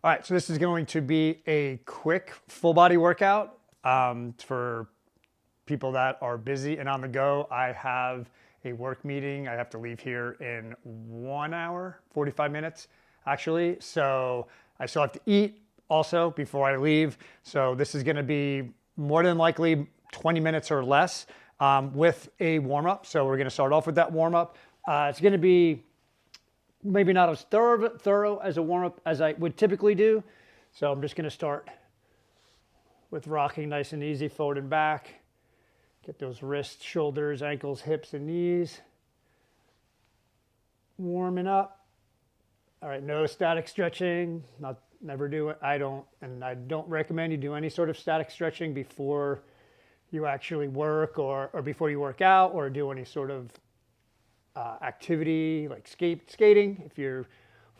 All right, so this is going to be a quick full body workout for people that are busy and on the go. I have a work meeting. I have to leave here in 1 hour, 45 minutes actually. So I still have to eat also before I leave. So this is going to be more than likely 20 minutes or less with a warm up. So we're going to start off with that warm up. It's going to be maybe not as thorough as a warm-up as I would typically do. So I'm just going to start with rocking nice and easy forward and back. Get those wrists, shoulders, ankles, hips, and knees warming up. All right, no static stretching. Never do it. I don't recommend you do any sort of static stretching before you actually work or before you work out or do any sort of activity like skating, if you're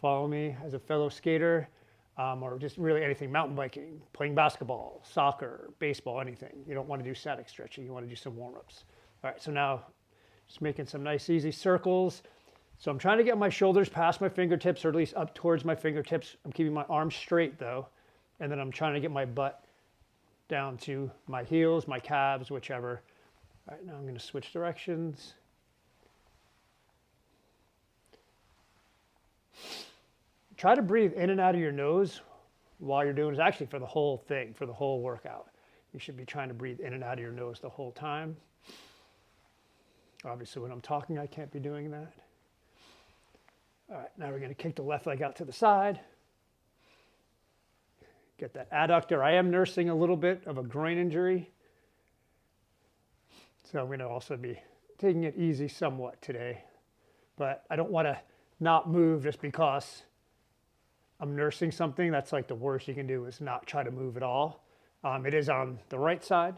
following me as a fellow skater, or just really anything, mountain biking, playing basketball, soccer, baseball, anything. You don't want to do static stretching. You want to do some warm-ups. All right, so now just making some nice easy circles. So I'm trying to get my shoulders past my fingertips, or at least up towards my fingertips. I'm keeping my arms straight though, and then I'm trying to get my butt down to my heels, my calves, whichever. All right, now I'm going to switch directions. Try to breathe in and out of your nose while you're doing it. Actually, for the whole thing, for the whole workout. You should be trying to breathe in and out of your nose the whole time. Obviously, when I'm talking, I can't be doing that. All right, now we're going to kick the left leg out to the side. Get that adductor. I am nursing a little bit of a groin injury. So I'm going to also be taking it easy somewhat today. But I don't want to not move just because I'm nursing something. That's like the worst you can do is not try to move at all. It is on the right side.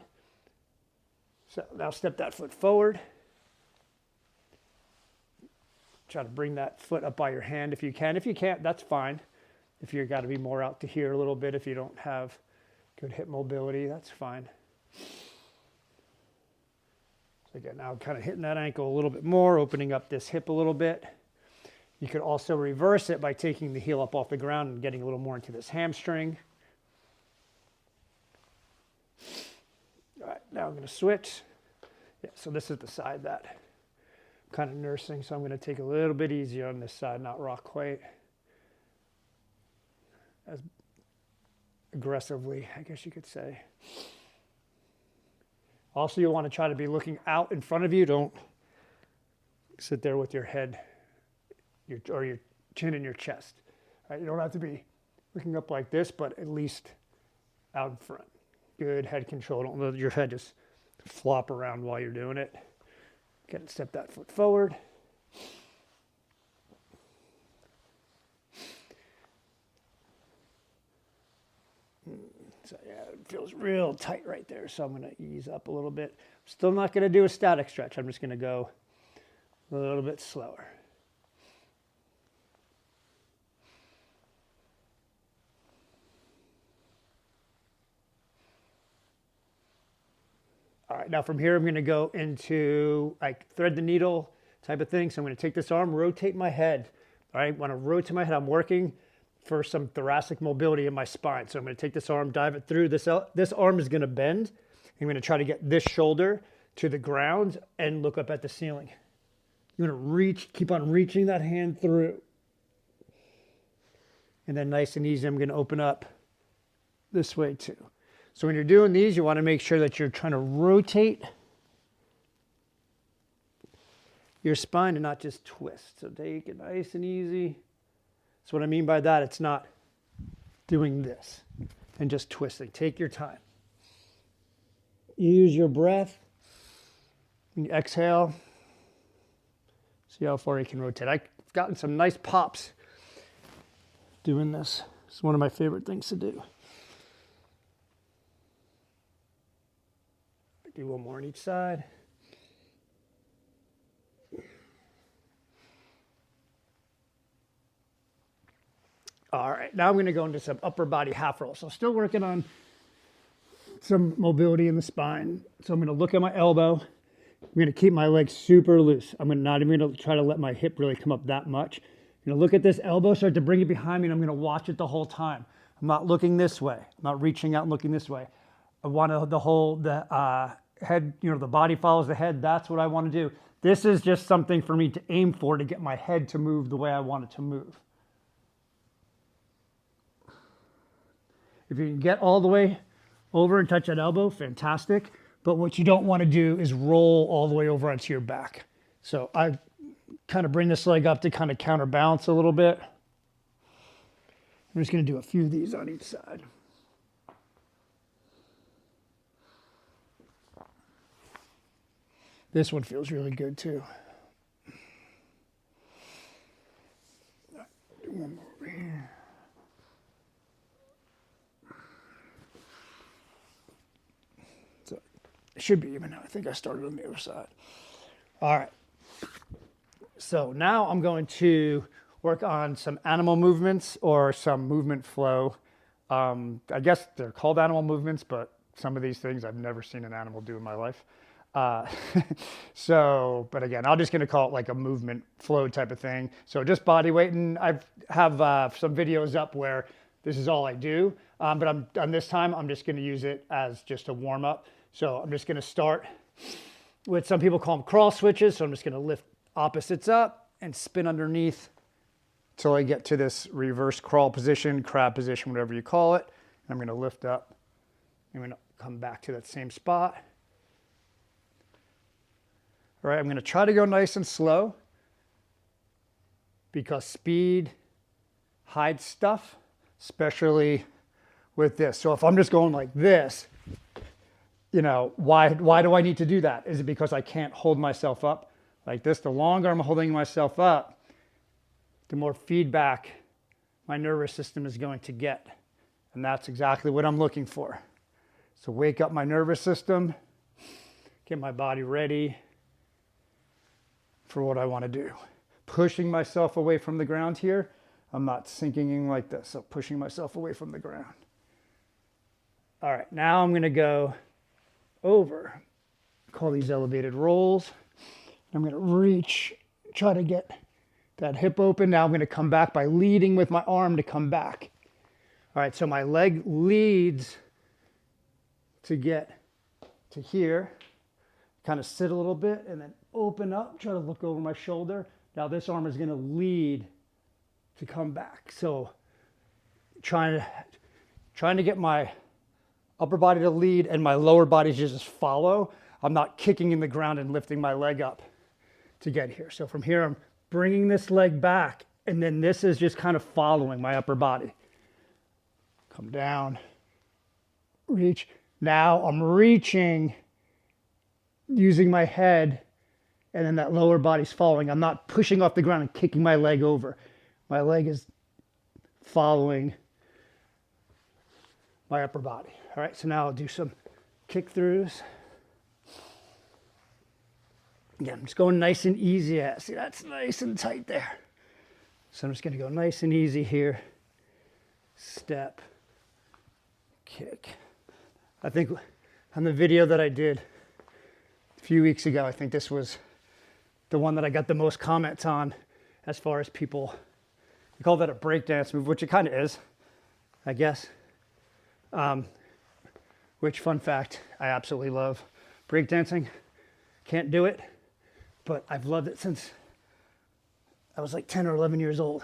So now step that foot forward. Try to bring that foot up by your hand if you can. If you can't, that's fine. If you've got to be more out to here a little bit, if you don't have good hip mobility, that's fine. So again, now kind of hitting that ankle a little bit more, opening up this hip a little bit. You could also reverse it by taking the heel up off the ground and getting a little more into this hamstring. All right, now I'm going to switch. Yeah, so this is the side that I'm kind of nursing, so I'm going to take a little bit easier on this side, not rock quite as aggressively, I guess you could say. Also, you'll want to try to be looking out in front of you. Don't sit there with your head or your chin in your chest. Right? You don't have to be looking up like this, but at least out in front. Good head control. Don't let your head just flop around while you're doing it. Again, step that foot forward. So yeah, it feels real tight right there. So I'm going to ease up a little bit. I'm still not going to do a static stretch. I'm just going to go a little bit slower. All right, now from here, I'm going to go into like thread the needle type of thing. So I'm going to take this arm, rotate my head. All right, when I rotate my head, I'm working for some thoracic mobility in my spine. So I'm going to take this arm, dive it through. This arm is going to bend. I'm going to try to get this shoulder to the ground and look up at the ceiling. You're going to reach, keep on reaching that hand through. And then nice and easy, I'm going to open up this way too. So when you're doing these, you want to make sure that you're trying to rotate your spine and not just twist. So take it nice and easy. So what I mean by that, it's not doing this and just twisting. Take your time. Use your breath. And you exhale. See how far you can rotate. I've gotten some nice pops doing this. It's one of my favorite things to do. Do one more on each side. All right, now I'm going to go into some upper body half roll. So still working on some mobility in the spine. So I'm going to look at my elbow. I'm going to keep my legs super loose. I'm not even going to try to let my hip really come up that much. I'm gonna look at this elbow, start to bring it behind me, and I'm gonna watch it the whole time. I'm not looking this way. I'm not reaching out and looking this way. I want the head, the body follows the head. That's what I want to do. This is just something for me to aim for, to get my head to move the way I want it to move. If you can get all the way over and touch that elbow, fantastic. But what you don't want to do is roll all the way over onto your back. So I kind of bring this leg up to kind of counterbalance a little bit. I'm just going to do a few of these on each side. This one feels really good too. Do one more over here. So it should be even now. I think I started on the other side. All right. So now I'm going to work on some animal movements or some movement flow. I guess they're called animal movements, but some of these things I've never seen an animal do in my life. But again, I'm just going to call it like a movement flow type of thing. So just body weight, and I have some videos up where this is all I do. But on this time, I'm just going to use it as just a warm up. So I'm just going to start with, some people call them crawl switches. So I'm just going to lift opposites up and spin underneath till I get to this reverse crawl position, crab position, whatever you call it. And I'm going to lift up. I'm going to come back to that same spot. All right, I'm going to try to go nice and slow because speed hides stuff, especially with this. So if I'm just going like this, why do I need to do that? Is it because I can't hold myself up like this? The longer I'm holding myself up, the more feedback my nervous system is going to get. And that's exactly what I'm looking for. So wake up my nervous system, get my body ready for what I want to do. Pushing myself away from the ground here. I'm not sinking in like this, so pushing myself away from the ground. All right, now I'm going to go over. Call these elevated rolls. I'm going to reach, try to get that hip open. Now I'm going to come back by leading with my arm to come back. All right, so my leg leads to get to here. Kind of sit a little bit and then open up, try to look over my shoulder. Now this arm is going to lead to come back. So trying to get my upper body to lead and my lower body to just follow. I'm not kicking in the ground and lifting my leg up to get here. So from here, I'm bringing this leg back, and then this is just kind of following my upper body. Come down, reach. Now I'm reaching using my head, and then that lower body's following. I'm not pushing off the ground and kicking my leg over. My leg is following my upper body. All right, so now I'll do some kick throughs. Again, I'm just going nice and easy. See, that's nice and tight there. So I'm just going to go nice and easy here. Step, kick. I think on the video that I did a few weeks ago, I think this was the one that I got the most comments on as far as people, they call that a breakdance move, which it kind of is, I guess. Which, fun fact, I absolutely love breakdancing. Can't do it, but I've loved it since I was like 10 or 11 years old.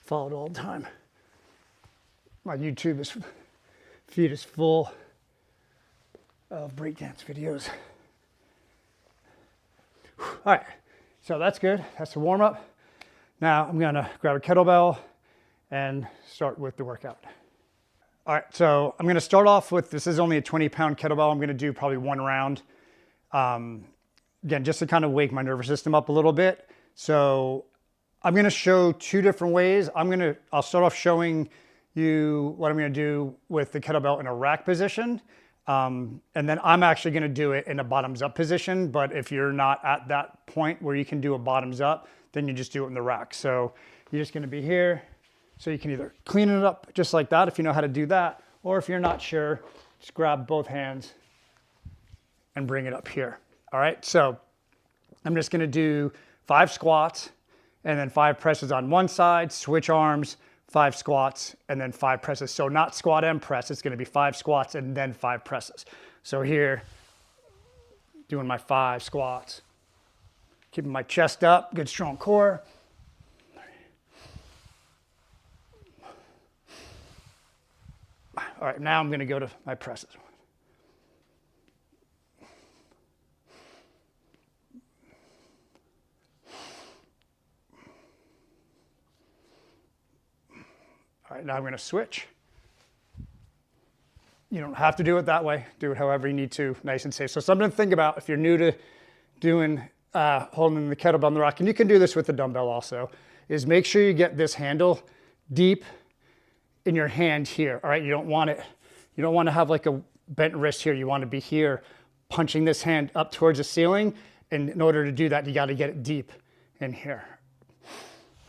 Followed all the time. My YouTube feed is full of breakdance videos. All right, so that's good. That's the warm up. Now I'm gonna grab a kettlebell and start with the workout. All right, so I'm gonna start off with, this is only a 20-pound kettlebell. I'm gonna do probably one round. Again, just to kind of wake my nervous system up a little bit. So I'm gonna show two different ways. I'll start off showing you what I'm gonna do with the kettlebell in a rack position. And then I'm actually gonna do it in a bottoms up position. But if you're not at that point where you can do a bottoms up, then you just do it in the rack. So you're just gonna be here. So you can either clean it up just like that if you know how to do that, or if you're not sure, just grab both hands and bring it up here. All right, so I'm just gonna do 5 squats and then 5 presses on one side, switch arms, 5 squats, and then 5 presses. So not squat and press, it's gonna be 5 squats and then 5 presses. So here, doing my 5 squats, keeping my chest up, good strong core. All right, now I'm gonna go to my presses. All right, now I'm gonna switch. You don't have to do it that way. Do it however you need to, nice and safe. So something to think about if you're new to doing, holding the kettlebell on the rack, and you can do this with the dumbbell also, is make sure you get this handle deep in your hand here, all right? You don't want to have like a bent wrist here. You want to be here, punching this hand up towards the ceiling. And in order to do that, you got to get it deep in here.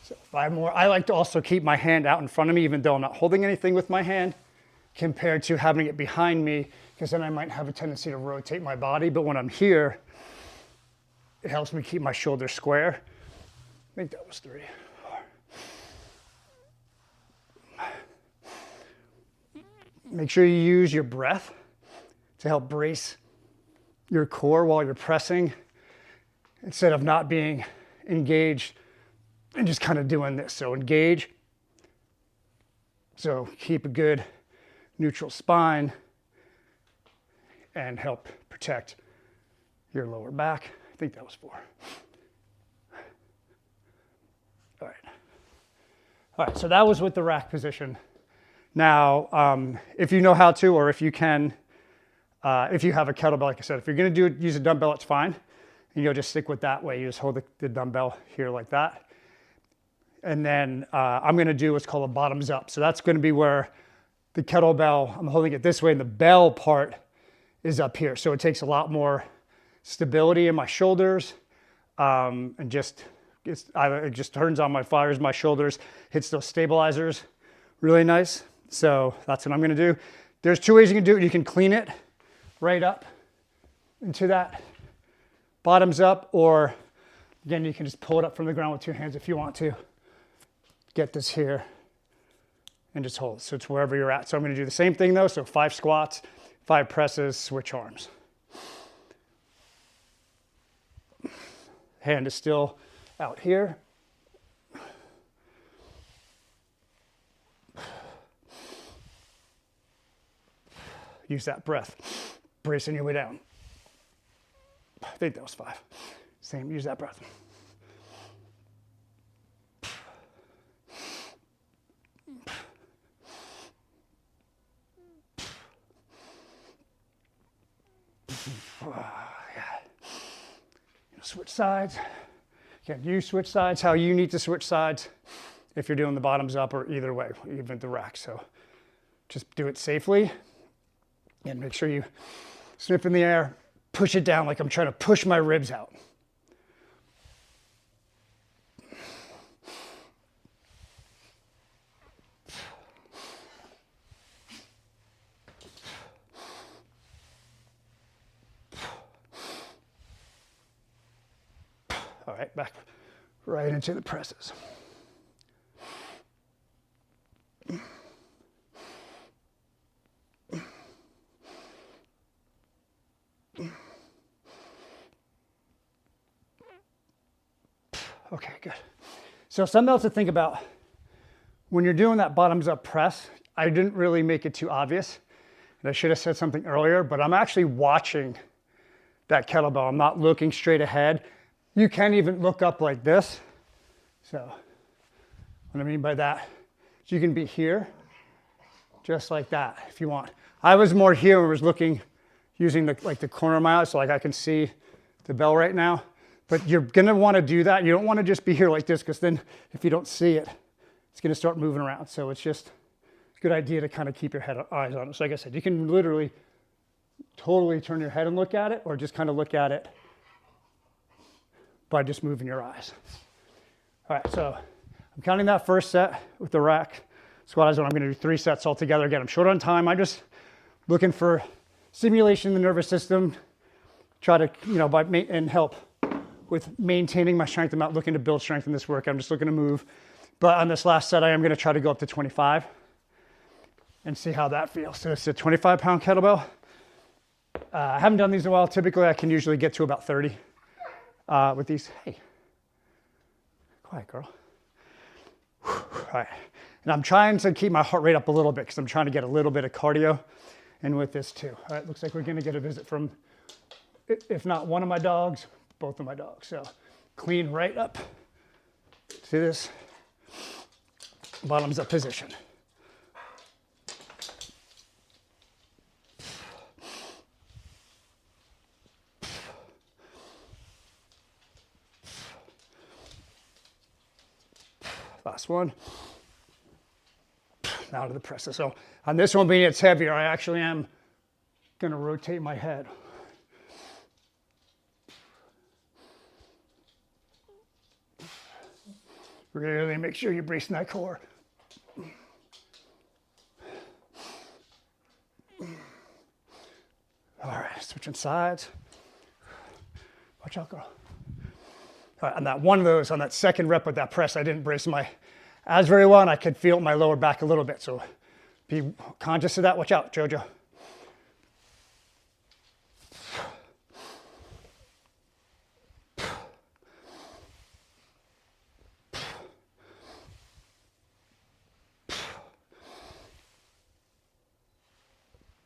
So 5 more. I like to also keep my hand out in front of me, even though I'm not holding anything with my hand, compared to having it behind me, because then I might have a tendency to rotate my body. But when I'm here, it helps me keep my shoulders square. I think that was 3. Make sure you use your breath to help brace your core while you're pressing, instead of not being engaged and just kind of doing this. So engage. So keep a good neutral spine and help protect your lower back. I think that was 4. All right. All right, so that was with the rack position. Now, if you know how to, or if you can, if you have a kettlebell, like I said, if you're gonna use a dumbbell, it's fine. And you'll just stick with that way. You just hold the dumbbell here like that. And then I'm gonna do what's called a bottoms up. So that's gonna be where the kettlebell, I'm holding it this way, and the bell part is up here. So it takes a lot more stability in my shoulders, and it just turns on fires my shoulders, hits those stabilizers really nice. So that's what I'm gonna do. There's 2 ways you can do it. You can clean it right up into that bottoms up, or again, you can just pull it up from the ground with 2 hands if you want to. Get this here and just hold it. So it's wherever you're at. So I'm gonna do the same thing though. So 5 squats, 5 presses, switch arms. Hand is still out here. Use that breath, bracing your way down. I think that was 5. Same, use that breath. Switch sides. Again, you switch sides how you need to switch sides if you're doing the bottoms up or either way, even the rack. So just do it safely. And make sure you sniff in the air, push it down like I'm trying to push my ribs out. All right, back right into the presses. Okay, good. So something else to think about when you're doing that bottoms up press. I didn't really make it too obvious, and I should have said something earlier, but I'm actually watching that kettlebell. I'm not looking straight ahead. You can even look up like this. So what I mean by that is you can be here, just like that if you want. I was more here and was looking, using the corner of my eye, so like I can see the bell right now. But you're gonna wanna do that. You don't wanna just be here like this, because then if you don't see it, it's gonna start moving around. So it's just a good idea to kind of keep your eyes on it. So like I said, you can literally totally turn your head and look at it, or just kind of look at it by just moving your eyes. All right, so I'm counting that first set with the rack squat. I'm gonna do 3 sets all together. Again, I'm short on time. I'm just looking for stimulation in the nervous system, try to, and help with maintaining my strength. I'm not looking to build strength in this work. I'm just looking to move. But on this last set, I am going to try to go up to 25 and see how that feels. So it's a 25-pound kettlebell. I haven't done these in a while. Typically, I can usually get to about 30 with these. Hey, quiet girl. All right. And I'm trying to keep my heart rate up a little bit because I'm trying to get a little bit of cardio in with this too. All right, looks like we're going to get a visit from, if not one of my dogs, both of my dogs. So clean right up. See this? Bottoms up position. Last one. Now to the presses. So on this one being it's heavier, I actually am going to rotate my head. Really make sure you're bracing that core. All right, switching sides. Watch out, girl. All right, on that one of those, on that second rep with that press, I didn't brace my abs very well, and I could feel my lower back a little bit. So be conscious of that. Watch out, Jojo.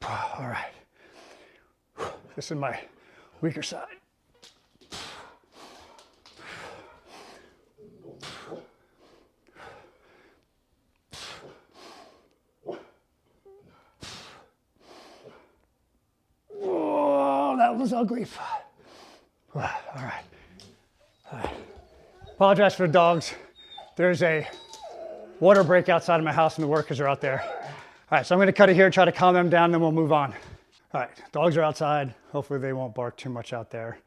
All right. This is my weaker side. Oh, that was ugly. All right. Apologize for the dogs. There's a water break outside of my house and the workers are out there. All right, so I'm going to cut it here, try to calm them down, then we'll move on. All right, dogs are outside. Hopefully they won't bark too much out there.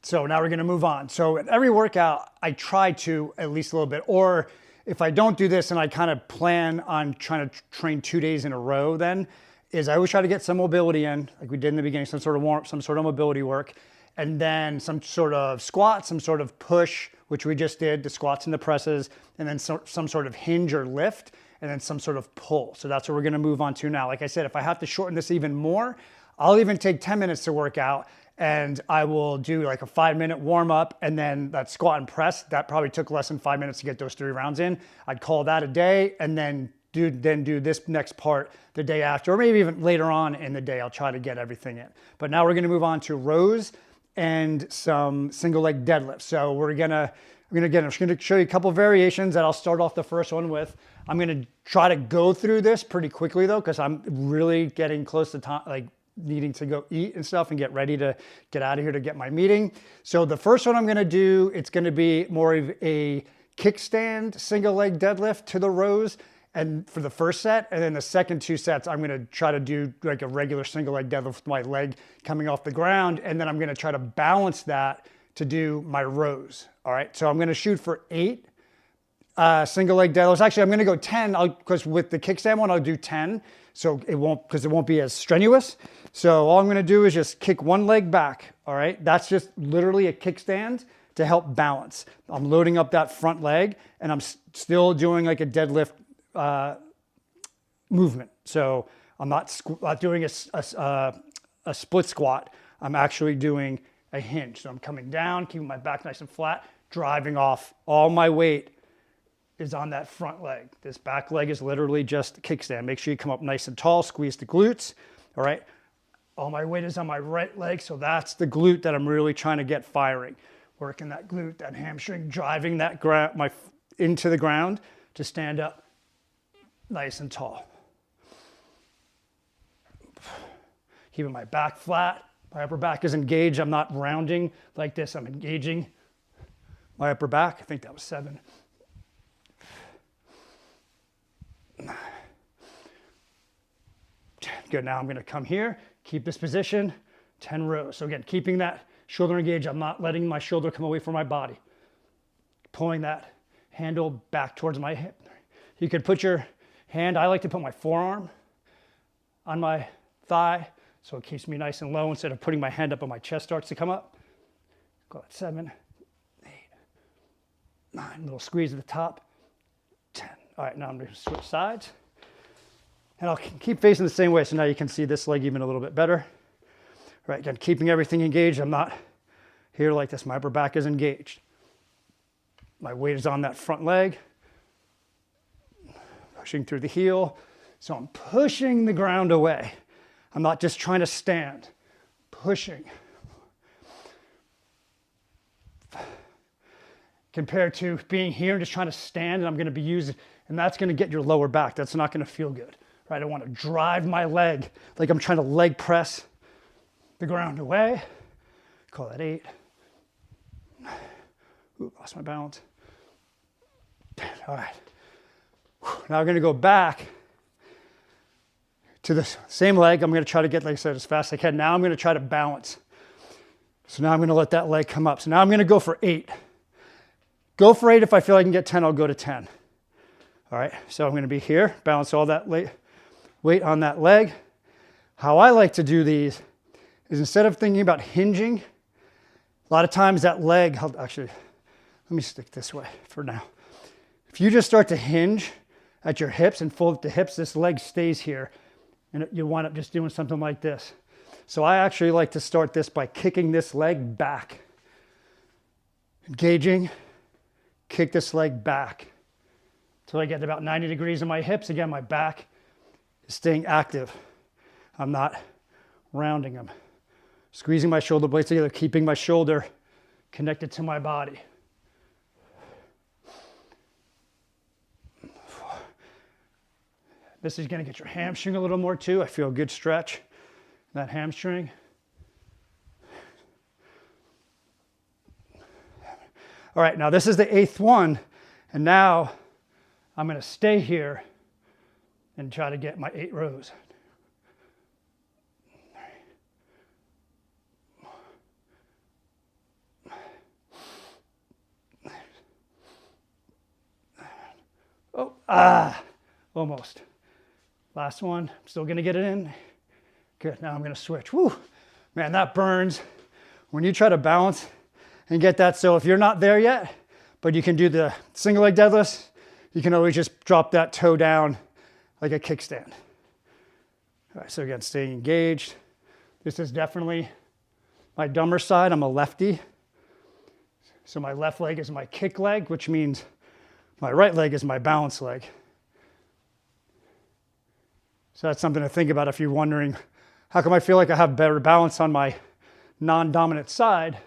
So now we're going to move on. So at every workout, I try to at least a little bit, or if I don't do this and I kind of plan on trying to train 2 days in a row then, is I always try to get some mobility in, like we did in the beginning, some sort of warm-up, some sort of mobility work, and then some sort of squat, some sort of push, which we just did, the squats and the presses, and then some sort of hinge or lift, and then some sort of pull. So that's what we're gonna move on to now. Like I said, if I have to shorten this even more, I'll even take 10 minutes to work out, and I will do like a 5-minute warm up, and then that squat and press, that probably took less than 5 minutes to get those 3 rounds in. I'd call that a day, and then do this next part the day after, or maybe even later on in the day, I'll try to get everything in. But now we're gonna move on to rows and some single leg deadlifts. So I'm just gonna show you a couple variations that I'll start off the first one with. I'm gonna try to go through this pretty quickly though, because I'm really getting close to time, like needing to go eat and stuff and get ready to get out of here to get my meeting. So the first one I'm gonna do, it's gonna be more of a kickstand single leg deadlift to the rows, and for the first set, and then the second 2 sets, I'm gonna try to do like a regular single leg deadlift with my leg coming off the ground, and then I'm gonna try to balance that to do my rows. All right, so I'm gonna shoot for 8 single leg deadlifts. Actually, I'm gonna go 10, because with the kickstand one, I'll do 10, so it won't be as strenuous. So all I'm gonna do is just kick one leg back, all right? That's just literally a kickstand to help balance. I'm loading up that front leg, and I'm still doing like a deadlift movement. So I'm not doing a split squat. I'm actually doing a hinge. So I'm coming down, keeping my back nice and flat, driving off. All my weight is on that front leg. This back leg is literally just a kickstand. Make sure you come up nice and tall, squeeze the glutes, all right? All my weight is on my right leg, so that's the glute that I'm really trying to get firing. Working that glute, that hamstring, driving that into the ground to stand up nice and tall. Keeping my back flat. My upper back is engaged. I'm not rounding like this. I'm engaging my upper back. I think that was 7. Good, now I'm gonna come here, keep this position, 10 rows. So again, keeping that shoulder engaged. I'm not letting my shoulder come away from my body. Pulling that handle back towards my hip. You could put your hand, I like to put my forearm on my thigh, so it keeps me nice and low instead of putting my hand up and my chest starts to come up. Call it 7, 8, 9. Little squeeze at the top. 10. All right, now I'm going to switch sides. And I'll keep facing the same way. So now you can see this leg even a little bit better. All right, again, keeping everything engaged. I'm not here like this. My upper back is engaged. My weight is on that front leg. Pushing through the heel. So I'm pushing the ground away. I'm not just trying to stand. Pushing. Compared to being here and just trying to stand, and I'm going to be using, and that's going to get your lower back. That's not going to feel good. Right? I want to drive my leg like I'm trying to leg press the ground away. Call that 8. Ooh, lost my balance. All right. Now I'm going to go back to the same leg. I'm going to try to get, like I said, as fast as I can. Now I'm going to try to balance. So now I'm going to let that leg come up. So now I'm going to go for 8. Go for 8. If I feel I can get 10, I'll go to 10. All right. So I'm going to be here, balance all that weight on that leg. How I like to do these is instead of thinking about hinging, a lot of times that leg, actually, let me stick this way for now. If you just start to hinge at your hips and fold the hips, this leg stays here and you wind up just doing something like this. So I actually like to start this by kicking this leg back. Engaging, kick this leg back. Until I get about 90 degrees in my hips. Again, my back is staying active. I'm not rounding them. Squeezing my shoulder blades together, keeping my shoulder connected to my body. This is going to get your hamstring a little more too. I feel a good stretch in that hamstring. All right, now this is the 8th one, and now I'm going to stay here and try to get my 8 rows. Almost. Last one, still gonna get it in. Good, now I'm gonna switch. Woo, man, that burns. When you try to balance and get that, so if you're not there yet, but you can do the single leg deadlifts, you can always just drop that toe down like a kickstand. All right, so again, staying engaged. This is definitely my dumber side. I'm a lefty. So my left leg is my kick leg, which means my right leg is my balance leg. So that's something to think about if you're wondering, how come I feel like I have better balance on my non-dominant side?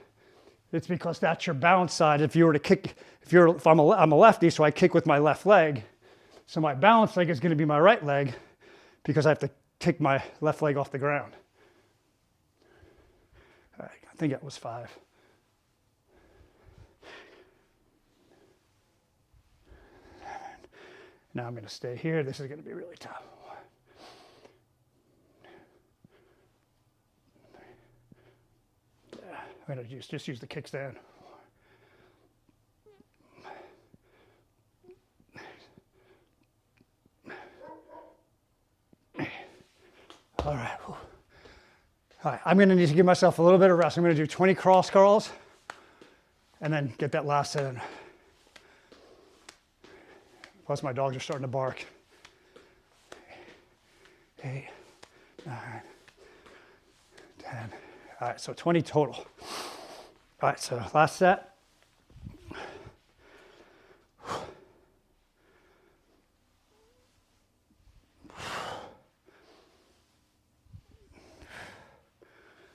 It's because that's your balance side. If you were to kick, I'm a lefty, so I kick with my left leg. So my balance leg is going to be my right leg because I have to kick my left leg off the ground. All right, I think that was 5. Now I'm going to stay here. This is going to be really tough. I'm going to just use the kickstand. All right. All right, I'm going to need to give myself a little bit of rest. I'm going to do 20 cross crawls and then get that last set in. Plus my dogs are starting to bark. 8, 9, 10. All right, so 20 total. All right, so last set.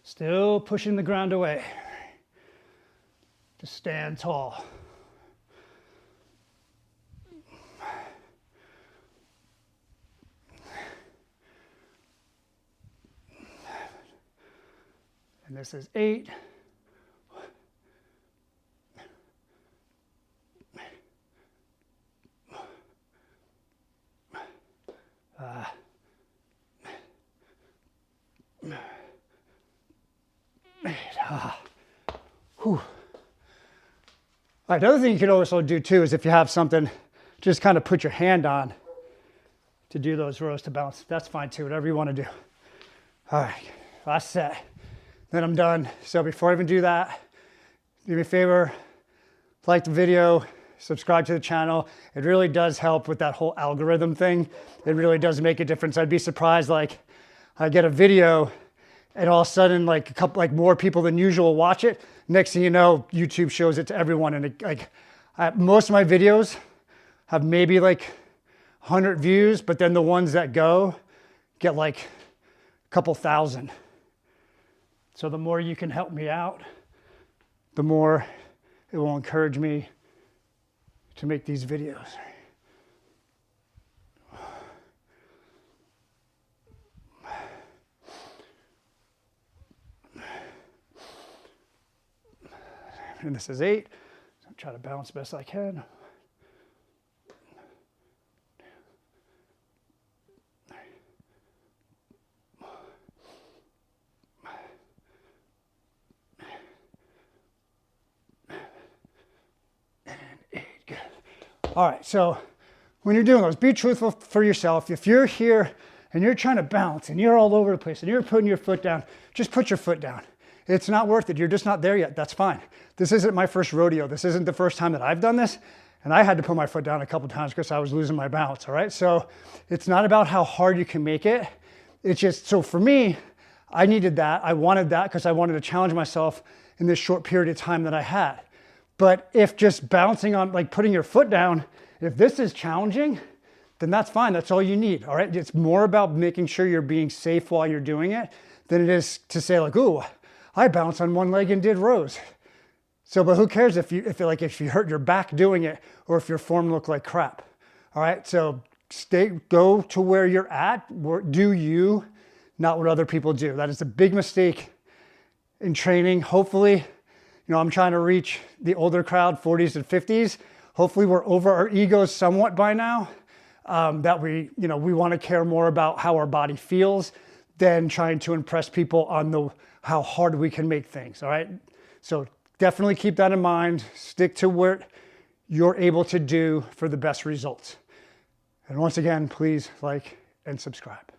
Still pushing the ground away. Just stand tall. And this is 8. All right, the other thing you could also do too is if you have something, just kind of put your hand on to do those rows to balance. That's fine too, whatever you want to do. All right, last set. Then I'm done. So before I even do that, do me a favor, like the video, subscribe to the channel. It really does help with that whole algorithm thing. It really does make a difference. I'd be surprised, like I get a video and all of a sudden like a couple, like more people than usual watch it. Next thing you know, YouTube shows it to everyone. And it, most of my videos have maybe like 100 views, but then the ones that go get like a couple thousand. So the more you can help me out, the more it will encourage me to make these videos. And this is 8. So try to balance best I can. All right, so when you're doing those, be truthful for yourself. If you're here and you're trying to balance and you're all over the place and you're putting your foot down, just put your foot down. It's not worth it. You're just not there yet. That's fine. This isn't my first rodeo. This isn't the first time that I've done this. And I had to put my foot down a couple times because I was losing my balance, all right? So it's not about how hard you can make it. It's just, so for me, I needed that. I wanted that because I wanted to challenge myself in this short period of time that I had. But if just bouncing on, like putting your foot down, if this is challenging, then that's fine. That's all you need, all right? It's more about making sure you're being safe while you're doing it than it is to say like, ooh, I bounced on one leg and did rows. So, but who cares if you hurt your back doing it or if your form looked like crap, all right? So go to where you're at, do you, not what other people do. That is a big mistake in training. Hopefully, I'm trying to reach the older crowd, 40s and 50s. Hopefully we're over our egos somewhat by now, that we want to care more about how our body feels than trying to impress people on how hard we can make things, all right? So definitely keep that in mind. Stick to what you're able to do for the best results. And once again, please like and subscribe.